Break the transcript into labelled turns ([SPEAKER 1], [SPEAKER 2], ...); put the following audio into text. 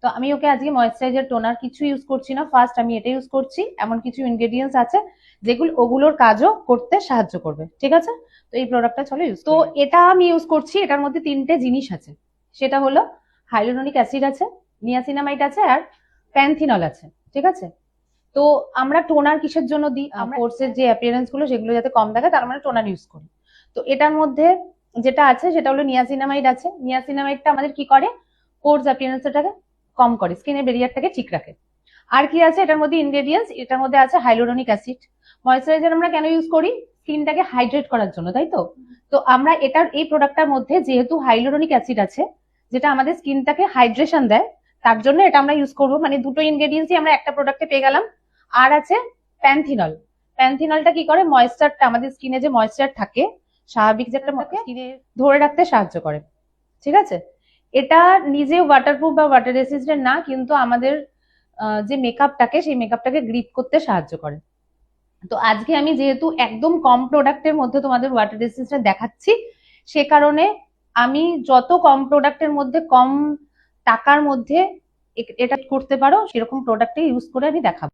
[SPEAKER 1] তো আমি ওকে আজকে ময়েশ্চারাইজার টোনার কিছু ইউজ করছি না, ফার্স্ট আমি এটা ইউজ করছি। এমন কিছু ইনগ্রেডিয়েন্টস আছে যেগুলো ওগুলোর কাজও করতে সাহায্য করবে, ঠিক আছে? তো এই প্রোডাক্টটা চলো ইউজ। তো এটা আমি ইউজ করছি, এটার মধ্যে 3টে জিনিস আছে। সেটা হলো হাইলুরোনিক অ্যাসিড আছে, নিয়াসিনামাইড আছে, আর প্যান্থিনল আছে, ঠিক আছে? তো আমরা টোনার কিসের জন্য দিই? আমরা কোর্সের যে অ্যাপিয়ারেন্স গুলো সেগুলো যাতে কম থাকে তার মানে টোনার ইউজ করি। তো এটার মধ্যে যেটা আছে সেটা হলো নিয়াসিনামাইড আছে। নিয়াসিনামাইডটা আমাদের কি করে? পোর্স অ্যাপিয়ারেন্সটাকে কম করে, স্কিনের ব্যারিয়ারটাকে ঠিক রাখে। আর কি আছে এটার মধ্যে ইনগ্রেডিয়েন্টস? এটার মধ্যে আছে হাইলুরোনিক অ্যাসিড। ময়েশ্চারাইজার আমরা কেন ইউজ করি? স্কিনটাকে হাইড্রেট করার জন্য, তাই তো? তো আমরা এটার এই প্রোডাক্টটার মধ্যে যেহেতু হাইলুরোনিক অ্যাসিড আছে, যেটা আমাদের স্কিনটাকে হাইড্রেশন দেয়, তার জন্য এটা আমরা ইউজ করবো। মানে দুটো ইনগ্রেডিয়েন্টসই আমরা একটা প্রোডাক্টে পেয়ে গেলাম। আর আছে প্যান্থিনল। প্যান্থিনলটা কি করে? ময়েশ্চারটা, আমাদের স্কিনে যে ময়েশ্চার থাকে, স্বাভাবিক যে একটা স্কিনে ধরে রাখতে সাহায্য করে, ঠিক আছে? এটা নিজে ওয়াটারপ্রুফ বা ওয়াটার রেসিস্টেন্ট না, কিন্তু আমাদের যে মেকআপটাকে, সেই মেকআপটাকে গ্রিপ করতে সাহায্য করে। তো আজকে আমি যেহেতু একদম কম প্রোডাক্টের মধ্যে তোমাদের ওয়াটার রেসিস্ট্যান্ট দেখাচ্ছি, সে কারণে আমি যত কম প্রোডাক্টের মধ্যে, কম টাকার মধ্যে এটা করতে পারো সেরকম প্রোডাক্টই ইউজ করে আমি দেখাবো।